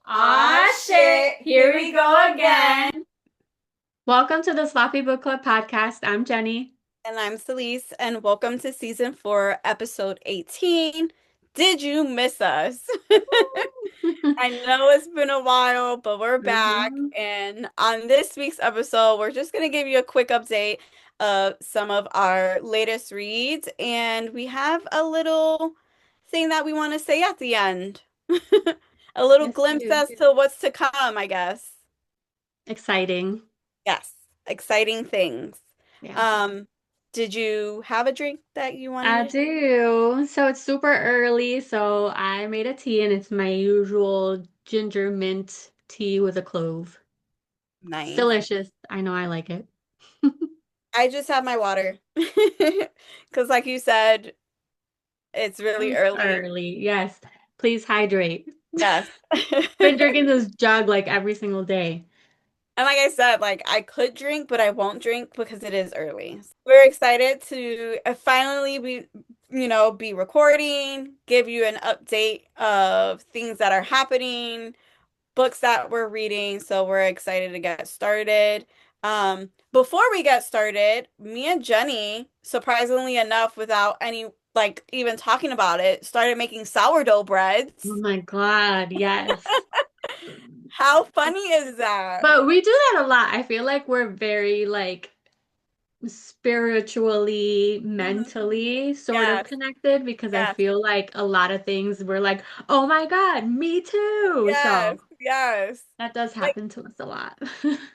Aw, shit. Here we go again. Welcome to the Sloppy Book Club podcast. I'm Jenny. And I'm Celese, and welcome to season 4, episode 18. Did you miss us? I know it's been a while, but we're back. Mhm. And on this week's episode, we're just going to give you a quick update of some of our latest reads. And we have a little thing that we want to say at the end. A little Yes, we glimpse do. as to what's to come, I guess. Exciting. Yes, exciting things. Yeah. Um, did you have a drink that you I wanted to? do. So it's super early, so I made a tea and it's my usual ginger mint tea with a clove. It's Nice. delicious. I know I like it. I just have my water. Because like you said, it's really It's early. early. Yes. Please hydrate. Yes. Been drinking this jug like every single day. And like I said, like I could drink, but I won't drink because it is early. We're excited to finally be recording, give you an update of things that are happening, books that we're reading, so we're excited to get started. Before we get started, me and Jenny, surprisingly enough, without any like even talking about it, started making sourdough Oh breads. my God, yes. How funny is that? But we do that a lot. I feel like we're very like spiritually, Mhm. mentally sort of Yes, connected because I yes, feel like a lot of things we're like, oh my God, me too. yes, So yes. that does Like, happen to us a lot.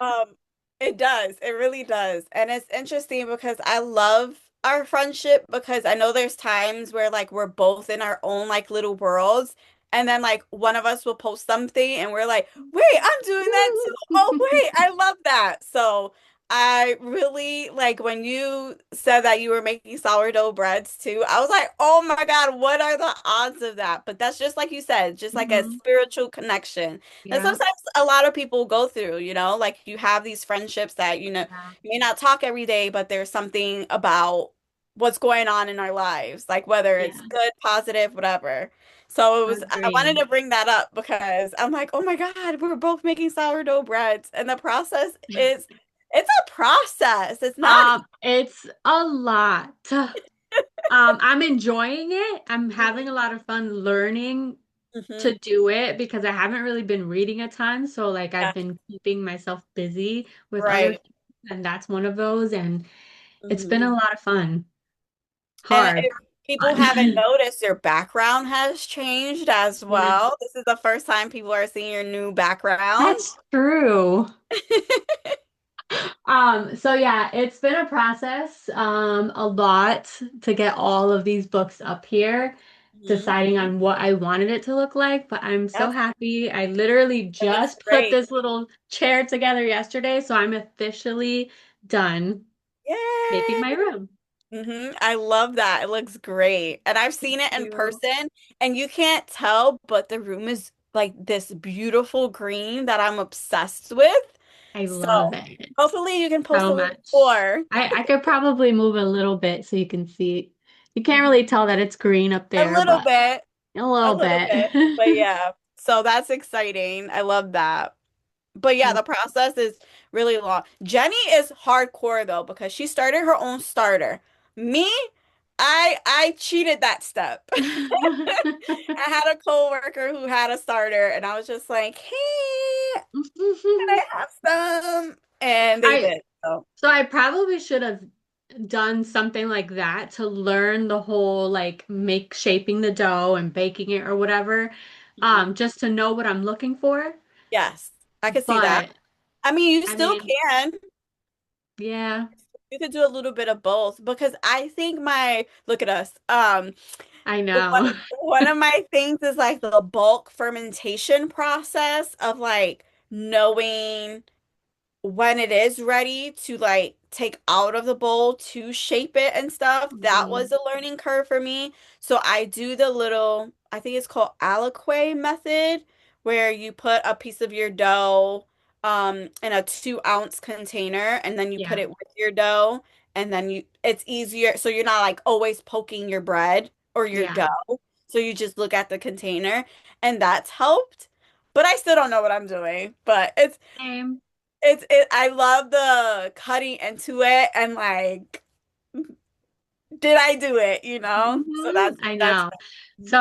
um, it does. It really does. And it's interesting because I love our friendship because I know there's times where like we're both in our own like little worlds. And then like one of us will post something and we're like, wait, I'm doing that too. Oh, wait, I love that. So I really like when you said that you were making sourdough breads too. I was like, oh my God, what are the odds of that? But that's just like you said, just like a Mhm. spiritual connection. And Yeah. sometimes a lot of people go through, like you have these friendships that, Yeah. you may not talk every day, but there's something about what's going on in our lives, like whether it's Yeah. good, positive, whatever. So I wanted Agree. to bring that up because I'm like, oh my God, we're both making sourdough breads. And the process is, it's a process. It's not, It's a lot. I'm enjoying it. I'm having a lot of fun learning Mhm. to do it because I haven't really been reading a ton. So like I've Yeah, been keeping myself busy with other right. things, and that's one of those. And it's been a Mhm. lot of fun. And Hard. if people haven't Fun. noticed, your background has changed as Yeah, well. This is the first time people are seeing your new background. that's true. So yeah, it's been a process, a lot to get all of these books up here, Mhm. deciding on what I wanted it to look like, but I'm so Yes, happy. I literally it looks just put great. this little chair together yesterday, so I'm officially done making Yay! my room. I love that. It looks great. And I've Thank seen it in you. person, and you can't tell, but the room is like this beautiful green that I'm obsessed with. I So love it hopefully you can post so a little much. more. I could probably move a little bit so you can see. You can't Mhm. really tell that it's green up A there, little but bit. a A little little bit. bit. But yeah. So that's exciting. I love that. But yeah, the process is really long. Jenny is hardcore though because she started her own starter. Me, I cheated that step. I had a coworker who had a starter and I was just like, "Hey, can I have some?" And they I did. So, so I probably should have done something like that to learn the whole like make shaping the dough and baking it or whatever, mhm. just to know what I'm looking for. Yes, I could see that. But I mean, you I still mean, can. yeah, You could do a little bit of both because I think look at us. I One know. one of my things is like the bulk fermentation process of like knowing when it is ready to like take out of the bowl to shape it and stuff. That was Mm, a learning curve for me. So I do the little, I think it's called aliquot method, where you put a piece of your dough in a 2 ounce container and then you put yeah, it with your dough and then it's easier so you're not like always poking your bread or your yeah. dough. So you just look at the container and that's helped. but I still don't know what I'm doing. But Same. I love the cutting into it and like, did I do it? So I that's know. So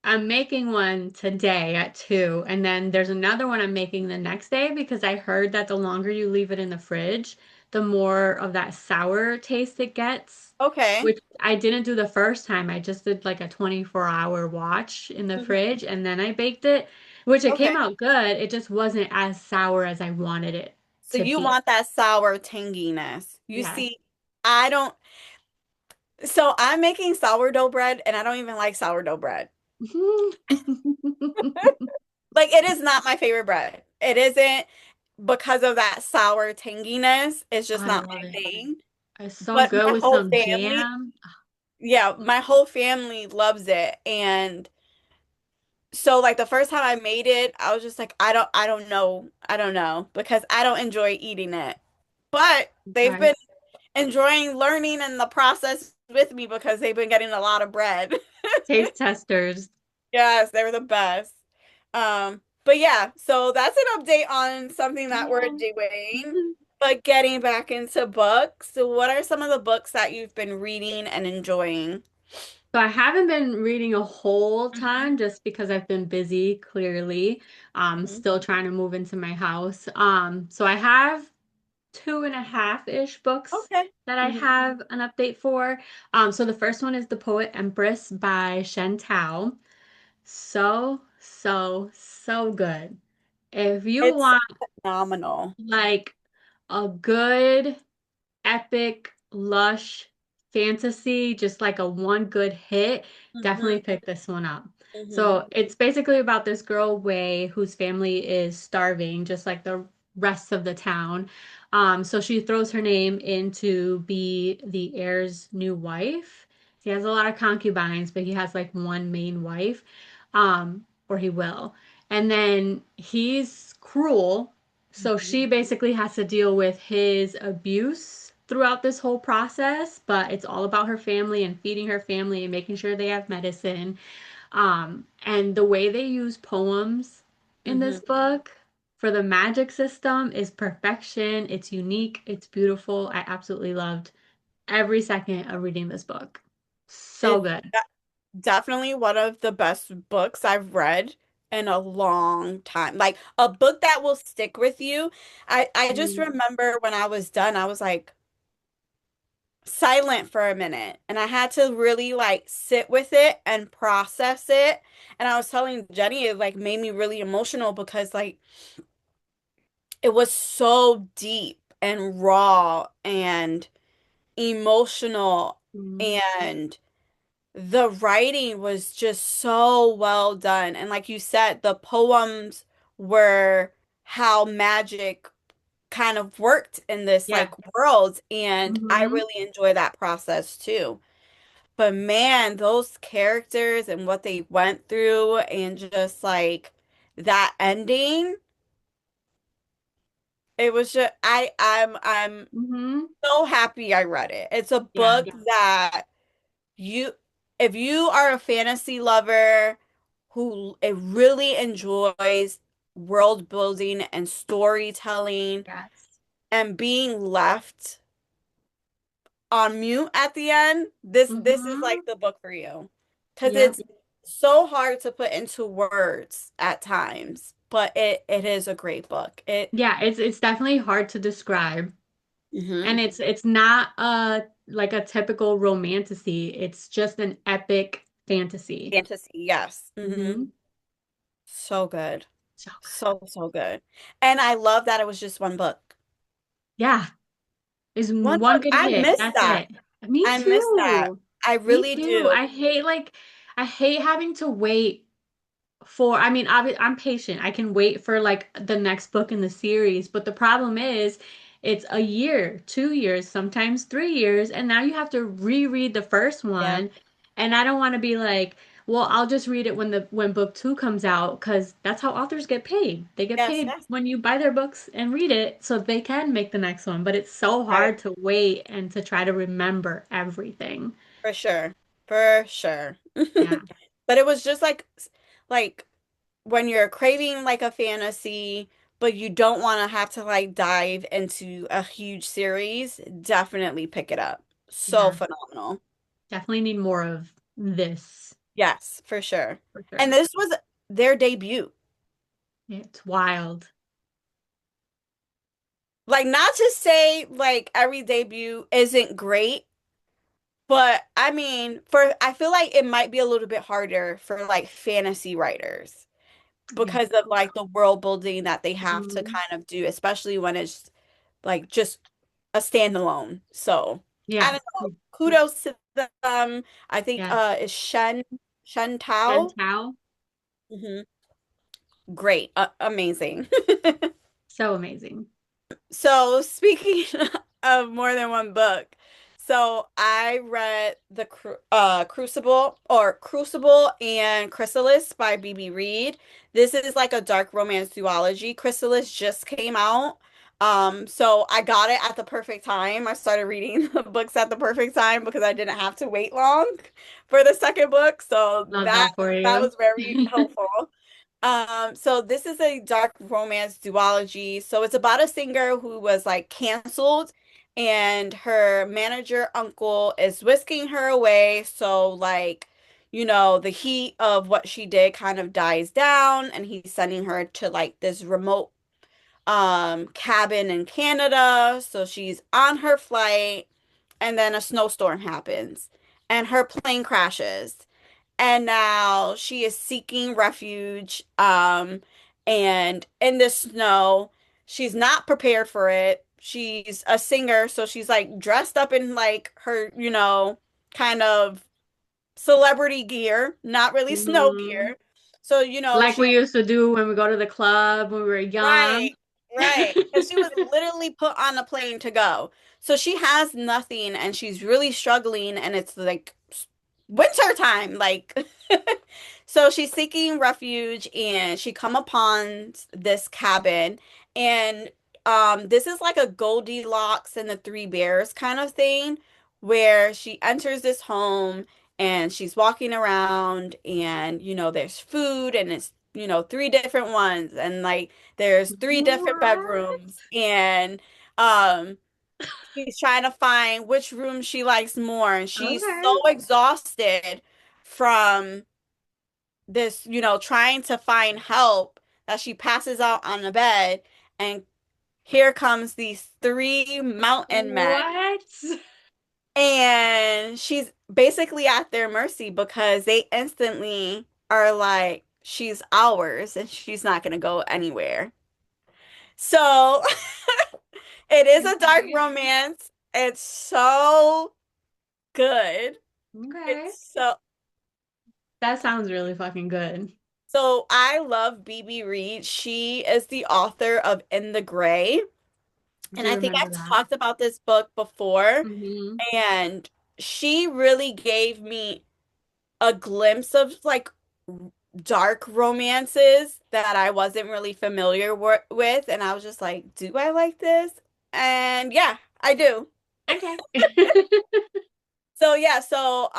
I'm making one today at 2, and then there's another one I'm making the next day because I heard that the longer you leave it in the fridge, the more of that sour taste it gets, okay. which I didn't do the first time. I just did like a 24-hour watch in the Mhm. fridge and then I baked it, which it came Okay. out good. It just wasn't as sour as I wanted it So to you be. want that sour tanginess. You Yes. see, I don't. So I'm making sourdough bread and I don't even like sourdough bread. Like it is not my favorite bread. It isn't because of that sour tanginess. It's just I not love my it. thing. It's so But good my with whole some family, jam. yeah, my whole family loves it. And so like the first time I made it, I was just like, I don't know. I don't know because I don't enjoy eating it. But they've Okay. been enjoying learning in the process with me because they've been getting a lot of bread. Taste testers. Yes, they're the best. But yeah, so that's an update on something that we're Yeah. doing. But getting back into books, so what are some of the books that you've been reading and enjoying? So I haven't been reading a whole Mhm. ton just because I've been busy, clearly. Mhm. Still trying to move into my house. So I have 2.5-ish books Okay. that I Mhm. have an update for. So the first one is The Poet Empress by Shen Tao. So, so, so good. If you It's want phenomenal. like a good epic, lush fantasy, just like a one good hit, Hmm. definitely pick this one up. Hmm. So it's basically about this girl, Wei, whose family is starving, just like the rest of the town. So she throws her name in to be the heir's new wife. He has a lot of concubines, but he has like one main wife, or he will. And then he's cruel, so Hmm. she basically has to deal with his abuse throughout this whole process, but it's all about her family and feeding her family and making sure they have medicine. And the way they use poems in this Hmm. book for the magic system is perfection. It's unique, it's beautiful. I absolutely loved every second of reading this book. So It's good. definitely one of the best books I've read in a long time. Like a book that will stick with you. I just Mm, remember when I was done, I was like silent for a minute and I had to really like sit with it and process it. And I was telling Jenny it like made me really emotional because like it was so deep and raw and emotional mm, and the writing was just so well done. And like you said, the poems were how magic kind of worked in this yeah. like world. And I Hmm. really enjoy that process too. But man, those characters and what they went through and just like that ending, it was just I'm Hmm. so happy I read it. It's a Yeah. book that you if you are a fantasy lover who it really enjoys world building and storytelling Yes. and being left on mute at the end, this is Hmm. like the book for you. Because Yep. it's so hard to put into words at times, but it is a great book. Yeah, it's definitely hard to describe. Mhm. And it's not like a typical romantasy. It's just an epic fantasy. Fantasy, yes. Hmm. So good. So good. So good. And I love that it was just one book. Yeah, it's One one book. good I hit. miss That's that. it. Me I miss that. too. I Me really too. do. I hate having to wait for, I mean, I'm patient. I can wait for like the next book in the series, but the problem is it's a year, 2 years, sometimes 3 years, and now you have to reread the first Yeah. one. And I don't want to be like, well, I'll just read it when book two comes out, because that's how authors get paid. They get Yes, paid yes. when you buy their books and read it so they can make the next one. But it's so Right. hard to wait and to try to remember everything. For sure. For sure. Yeah. But it was just like when you're craving like a fantasy, but you don't want to have to like dive into a huge series, definitely pick it up. So Yeah, phenomenal. definitely need more of this Yes, for sure. for And sure. this was their debut. It's wild. Like, not to say like every debut isn't great, but I mean, I feel like it might be a little bit harder for like fantasy writers Yeah. because of like the world building that they have to Mhm. kind of do, especially when it's like just a standalone. So I Yeah. don't know. Kudos to them. I think Yes. is Shen Tao. Gentile. Hmm. Great. Amazing. So amazing. So speaking of more than one book, so I read Crucible and Chrysalis by B.B. Reed. This is like a dark romance duology. Chrysalis just came out. So I got it at the perfect time. I started reading the books at the perfect time because I didn't have to wait long for the second book. So Love that that for that you. was very helpful. So this is a dark romance duology. So it's about a singer who was like canceled and her manager uncle is whisking her away. So like, the heat of what she did kind of dies down and he's sending her to like this remote cabin in Canada. So she's on her flight and then a snowstorm happens and her plane crashes and now she is seeking refuge and in the snow. She's not prepared for it. She's a singer, so she's like dressed up in like her, kind of celebrity gear, not really snow Mhm. gear. So, Like she we used to do when we go to the club when we were young. right, right. Because she was literally put on a plane to go. So she has nothing and she's really struggling and it's like winter time. Like so she's seeking refuge and she come upon this cabin and this is like a Goldilocks and the Three Bears kind of thing where she enters this home and she's walking around and there's food and it's three different ones and like there's three different What? bedrooms and um she's trying to find which room she likes more and she's Okay. so exhausted from this, trying to find help that she passes out on the bed and here comes these three mountain men What? and she's basically at their mercy because they instantly are like she's ours and she's not going to go anywhere. So it is a dark Okay. romance. It's so good. Okay. It's That sounds really fucking good. so I love BB Reed. She is the author of In the Gray. I And do I think remember I've that. talked about this book before. Hmm. And she really gave me a glimpse of like dark romances that I wasn't really familiar with. And I was just like, do I like this? And yeah, I do. Okay. So yeah, so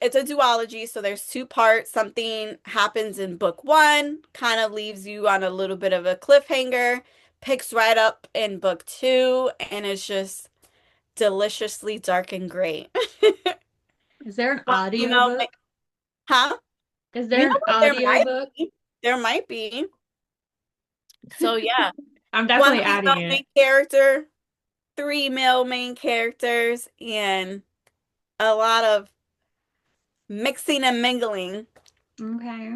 it's a duology, so there's two parts. Something happens in book one, kind of leaves you on a little bit of a cliffhanger, picks right up in book two, and it's just deliciously dark and great. Is there an But audiobook? huh? Is You there know an what? There might audiobook? be. There might be. So yeah, I'm one definitely female adding main it. character, three male main characters, and a lot of mixing and mingling. Okay.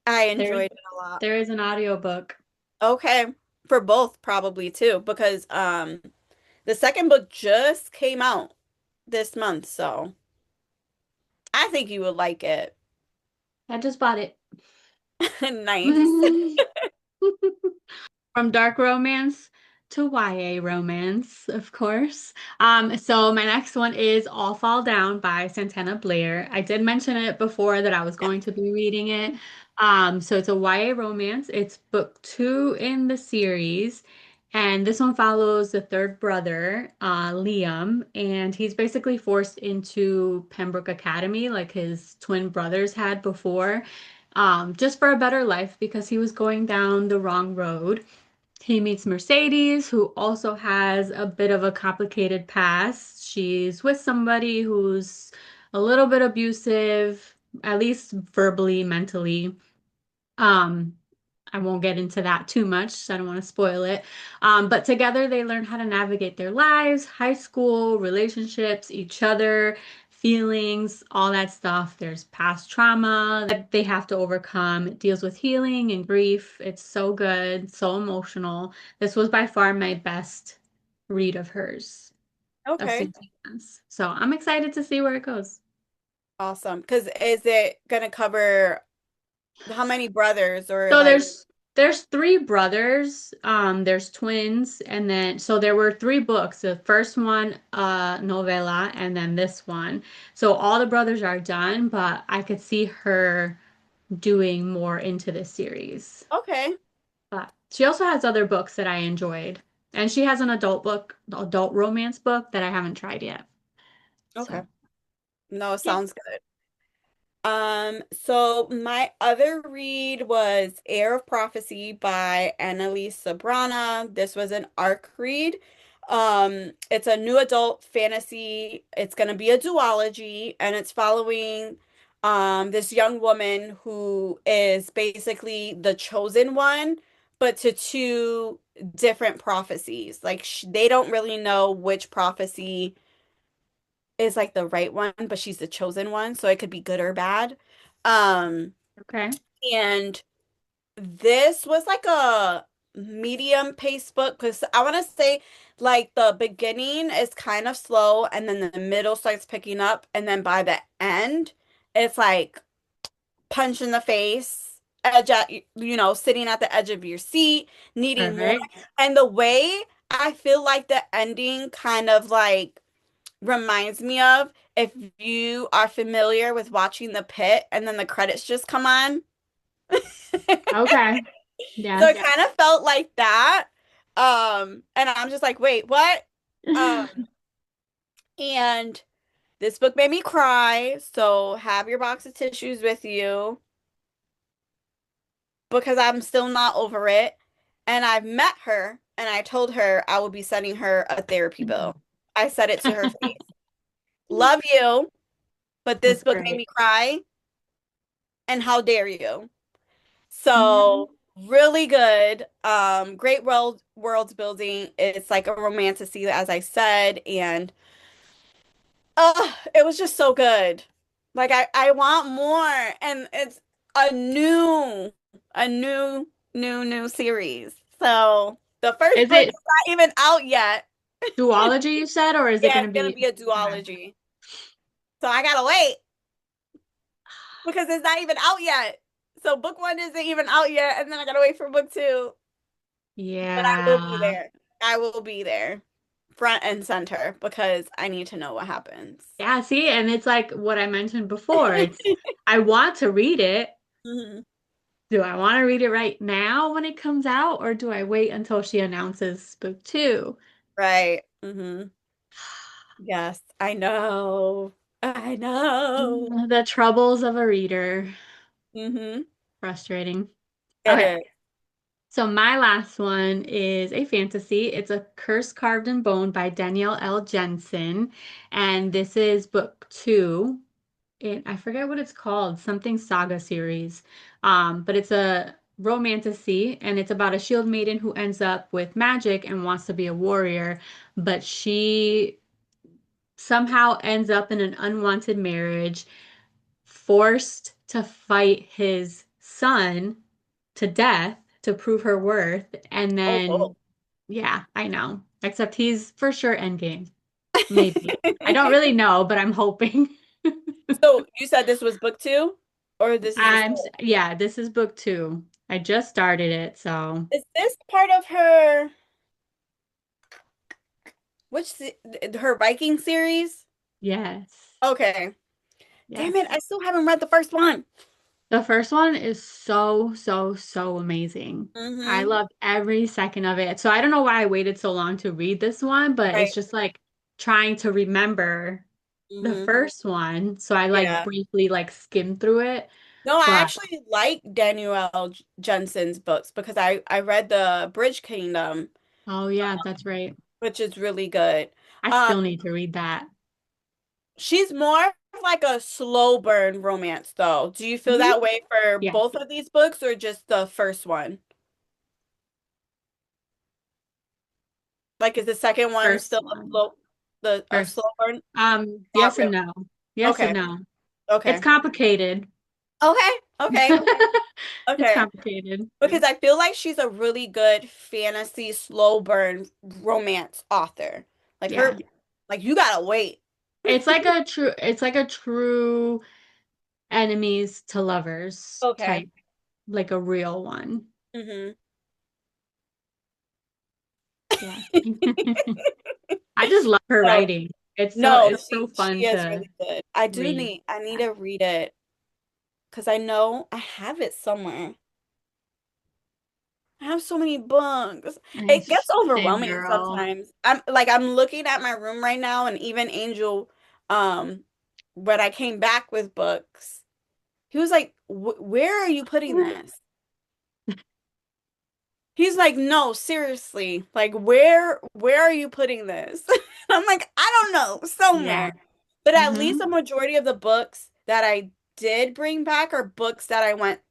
I There, enjoyed it a lot. there is an audiobook. Okay, for both probably too, because the second book just came out this month, so I think you would like it. I just bought it. Nice. From dark romance to YA romance, of course. So my next one is All Fall Down by Santana Blair. I did mention it before that I was Yeah. going to be reading it. So it's a YA romance. It's book two in the series. And this one follows the third brother, Liam, and he's basically forced into Pembroke Academy like his twin brothers had before. just for a better life because he was going down the wrong road. He meets Mercedes, who also has a bit of a complicated past. She's with somebody who's a little bit abusive, at least verbally, mentally. Um, I won't get into that too much. I don't want to spoil it. But together they learn how to navigate their lives, high school, relationships, each other, feelings, all that stuff. There's past trauma that they have to overcome. It deals with healing and grief. It's so good, so emotional. This was by far my best read of hers, of Okay. Santana's. So I'm excited to see where it goes. Awesome. Because is it gonna cover how many brothers or So like, there's three brothers. There's twins, and then so there were three books. The first one, novella, and then this one. So all the brothers are done, but I could see her doing more into this series. okay, But she also has other books that I enjoyed, and she has an adult romance book that I haven't tried yet. okay. So No, yeah. sounds good. So my other read was Air of Prophecy by Annalise Sabrana. This was an arc read. It's a new adult fantasy. It's gonna be a duology, and it's following this young woman who is basically the chosen one, but to two different prophecies. Like sh they don't really know which prophecy is like the right one, but she's the chosen one, so it could be good or bad. Um, Okay. and this was like a medium pace book because I want to say like the beginning is kind of slow and then the middle starts picking up and then by the end it's like punch in the face, edge at sitting at the edge of your seat, needing more. Perfect. And the way I feel like the ending kind of like reminds me of if you are familiar with watching The Pit and then the credits just come on. Okay. So it Yes. kind of felt like that. And I'm just like, wait, what? Um, and this book made me cry, so have your box of tissues with you because I'm still not over it. And I've met her and I told her I will be sending her a therapy bill. I said it to her face. Love you, but this That's book made great. me cry, and how dare you? Mhm. So really good. Great world building. It's like a romantasy, as I said, and it was just so good. Like I want more, and it's a new series. So the first Is book it is not even out yet. duology you said, or is it Yeah, going to it's gonna be? be a Okay. duology. So I gotta wait because it's not even out yet. So book one isn't even out yet, and then I gotta wait for book two. But I will be Yeah. there. I will be there, front and center, because I need to know what happens. Yeah, see, and it's like what I mentioned before. It's I want to read it. Mhm. Do I want to read it right now when it comes out, or do I wait until she announces book two? Right. Yes, I know. I know. The troubles of a reader. hmm Frustrating. It Okay. is. So my last one is a fantasy. It's A Curse Carved in Bone by Danielle L. Jensen. And this is book two. I forget what it's called, something saga series. But it's a romantasy and it's about a shield maiden who ends up with magic and wants to be a warrior, but she somehow ends up in an unwanted marriage, forced to fight his son to death to prove her worth. And Oh, oh. then, yeah, I know. Except he's for sure endgame. Maybe. I don't really know, but I'm hoping. So you said this was book two, or this is the Yeah, this is book two. I just started it, so is this part of her her Viking series? yes. Okay. Damn Yes. it, I still haven't read the first one. The first one is so, so, so amazing. I hmm loved every second of it. So I don't know why I waited so long to read this one, but it's Right. just like trying to remember the hmm first one. So I like Yeah. briefly like skimmed through it. No, I But actually like Danielle Jensen's books because I read the Bridge Kingdom, oh yeah, that's right. which is really good. I Um, still need to read that. she's more of like a slow burn romance though. Do you feel Hmm. that way for Yes. both of these books or just the first one? Like is the second one First still a one. slow a slow First. burn? Not Yes and really. no. Yes and Okay. no. It's Okay. complicated. Okay. Okay. It's Okay. complicated. Because I feel like she's a really good fantasy slow burn romance author. Like Yeah. her, like you gotta wait. It's like a true enemies to lovers Okay. type, like a real one. Hmm. Yeah. I just love her No, writing. no, It's so she fun is to really good. read. I need to read it because I know I have it somewhere. I have so many books. It gets Same overwhelming girl. sometimes. I'm looking at my room right now and even Angel, um, when I came back with books, he was like, Where are you putting this?" He's like, "No, seriously. Like where are you putting this?" I'm like, "I don't know, Yeah. somewhere." But at least Hmm. a majority of the books that I did bring back are books that I went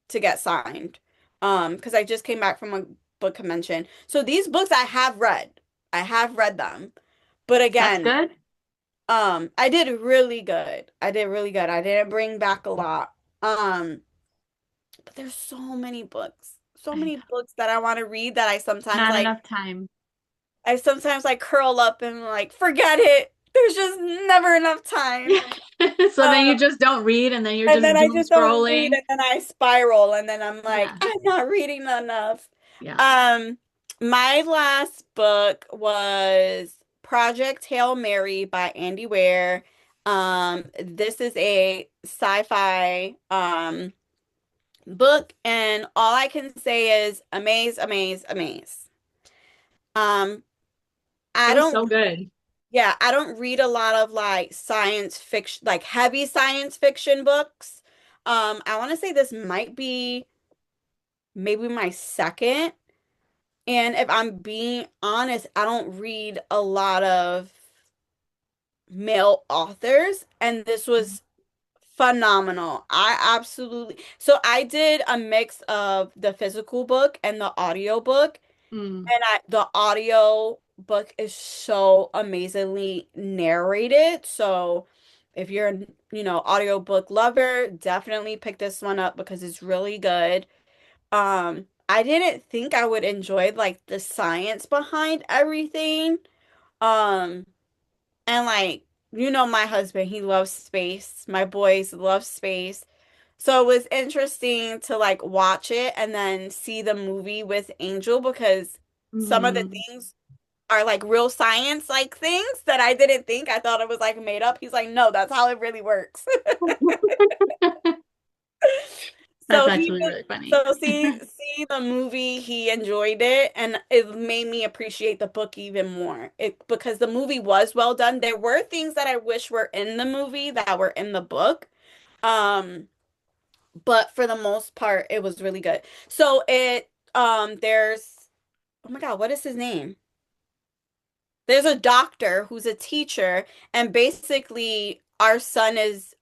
to get signed. Because I just came back from a book convention. So these books I have read. I have read them. But That's again, good. I did really good. I did really good. I didn't bring back a lot. But there's so many books. So I many know. books that I want to read that Not enough time. I sometimes like curl up and like forget it. There's just never enough time. So then Um, you just don't read and then you're and just then I doom just don't read scrolling. and then I spiral and then I'm like, Yeah. I'm not reading enough. Yeah. Um, my last book was Project Hail Mary by Andy Weir. This is a sci-fi book and all I can say is amaze, amaze, amaze. Um, It I was don't so good. Yeah, I don't read a lot of like science fiction, like heavy science fiction books. I want to say this might be maybe my second. And if I'm being honest, I don't read a lot of male authors, and this was phenomenal. So I did a mix of the physical book and the audio book. Mm. And the audio book is so amazingly narrated. So if you're audiobook lover, definitely pick this one up because it's really good. I didn't think I would enjoy like the science behind everything. Um, and like, my husband, he loves space. My boys love space. So it was interesting to like watch it and then see the movie with Angel because some of the Mm. things are like real science like things that I didn't think. I thought it was like made up. He's like, "No, that's how it really works." That's So he actually was really funny. so see the movie, he enjoyed it and it made me appreciate the book even more. It because the movie was well done. There were things that I wish were in the movie that were in the book. Um but for the most part, it was really good. So there's oh my God, what is his name? There's a doctor who's a teacher, and basically our son is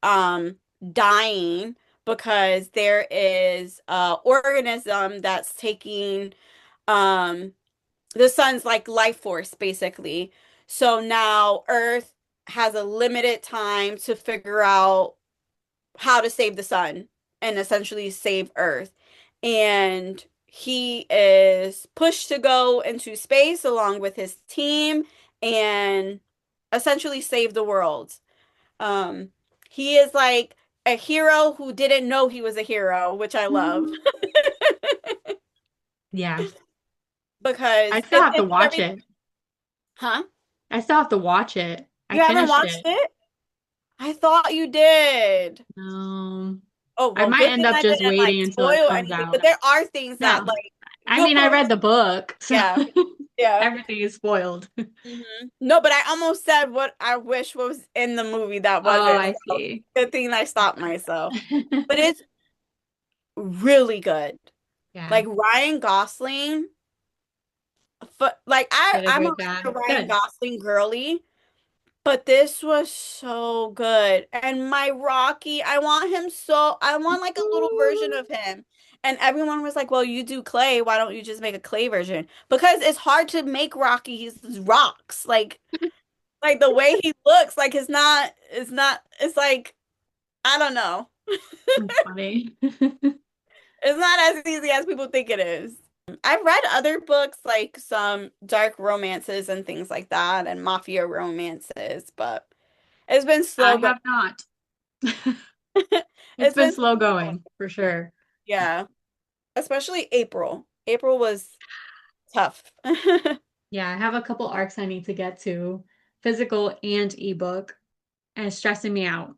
dying because there is a organism that's taking um the sun's like life force basically. So now Earth has a limited time to figure out how to save the sun and essentially save Earth. And he is pushed to go into space along with his team and essentially save the world. Um, he is like a hero who didn't know he was a hero, which I love Yeah. I because still have to it did watch everything. it. Huh? I still have to watch it. I You haven't finished watched it. it? I thought you did. Um, Oh, I well, might good end thing up I just didn't like waiting until it spoil comes anything, but out. there are things that No. like I you'll mean, I probably read the book, so yeah. Yeah. everything is spoiled. No, but I almost said what I wish was in the movie that Oh, wasn't. I So see. good thing I stopped myself. But it's really good. Yeah, Like Ryan Gosling, like did a I'm great already a job. Ryan Good. Gosling girly, but this was so good. And my Rocky, I want like a little version of him. And everyone was like, well, you do clay. Why don't you just make a clay version? Because it's hard to make Rocky. He's rocks. Like the way he looks, like it's like, I don't know. That's funny. It's not as easy as people think it is. I've read other books, like some dark romances and things like that, and mafia romances, but it's been I slow going. have not. It's It's been been slow going for sure. Yeah, especially April. April was tough. Yeah, I have a couple arcs I need to get to, physical and ebook, and it's stressing me out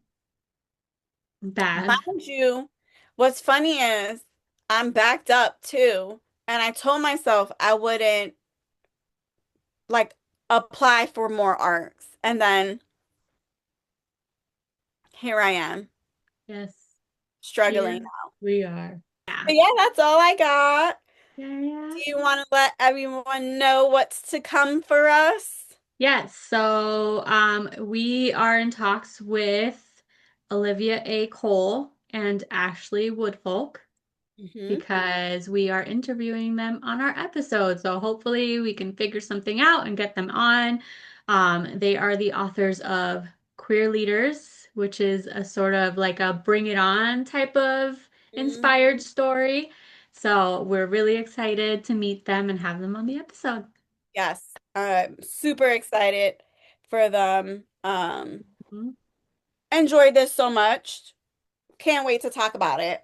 bad. Mind you, what's funny is I'm backed up too, and I told myself I wouldn't like apply for more arcs, and then here I am Yes, struggling. here we are. Yeah. But yeah, that's all I got. Yeah, yeah. Do you want to let everyone know what's to come for us? Yes, so we are in talks with Olivia A. Cole and Ashley Woodfolk Hmm. because we are interviewing them on our episode. So hopefully we can figure something out and get them on. They are the authors of Queer Leaders, which is a sort of like a bring it on type of inspired Hmm. story. So we're really excited to meet them and have them on the episode. Yes, I'm super excited for them. Mhm. Enjoyed this so much. Can't wait to talk about it.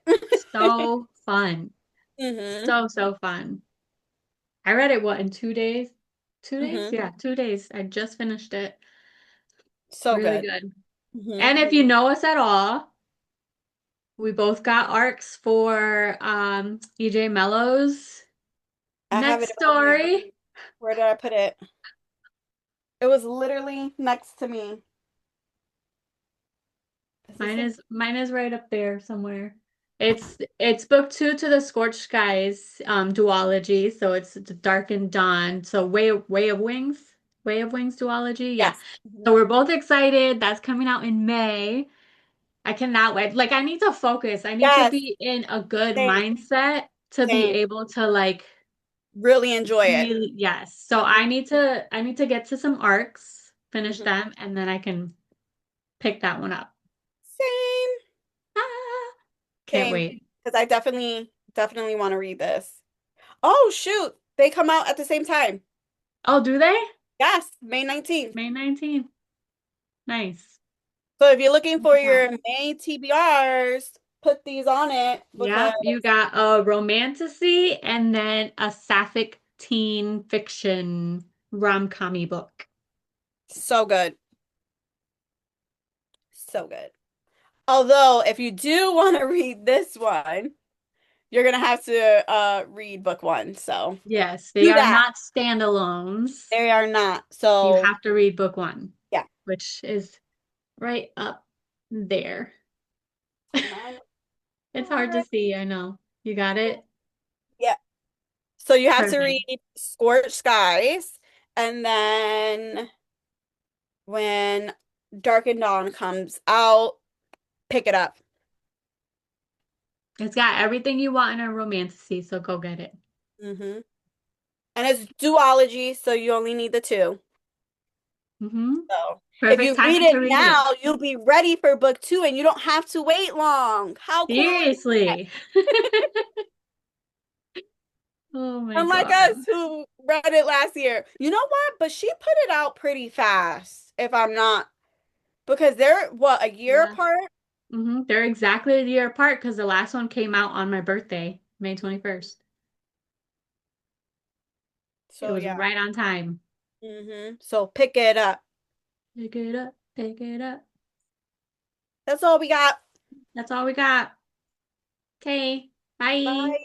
So fun. Hmm. So, so fun. I read it, what, in 2 days? 2 days? Hmm. Yeah, 2 days. I just finished it. So Really good. good. Hmm. And if you know us at all, we both got arcs for EJ Mello's I have it next on here. story. Where did I put it? It was literally next to me. Is this it? Mine is right up there somewhere. It's book two to the Scorched Skies duology, so it's the Dark and Dawn. So Way of Wings duology. Yeah. Yes. So Mhm. we're both excited. That's coming out in May. I cannot wait. Like I need to focus. I need to Yes. be in a good Same. mindset to be Same. able to like Really enjoy it. really, yes. So I need to get to some arcs, finish Hmm. them, and then I can pick that one up. Same. Ah, can't Same. wait. Because I definitely want to read this. Oh, shoot. They come out at the same time. Oh, do they? Yes, May 19th. May 19th. Nice. So if you're looking Look for at that. your May TBRs, put these on it because Yep, you got a romantasy and then a sapphic teen fiction rom-com book. so good. So good. Although, if you do want to read this one, you're gonna have to read book one. So Yes, they do are that. not standalones. They are not. You So have to read book one, yeah. which is right up there. Mine It's hard to are- see, I know. You got it? Yeah. So you have to Perfect. read Scorched Skies, and then when Dark and Dawn comes out, pick it up. It's got everything you want in a romantasy, so go get it. Hmm. And it's duology, so you only need the two. Hmm. So if Perfect you read timing it to read it. now, you'll be ready for book two and you don't have to wait long. How cool is that? Seriously. Oh my Unlike God. us who read it last year. You know what? But she put it out pretty fast, if I'm not, because they're what, a year Yeah. apart? They're exactly a year apart because the last one came out on my birthday, May 21st. It So was yeah. right on time. So pick it up. Pick it up, pick it up. That's all we got. That's all we got. Okay, bye. Bye.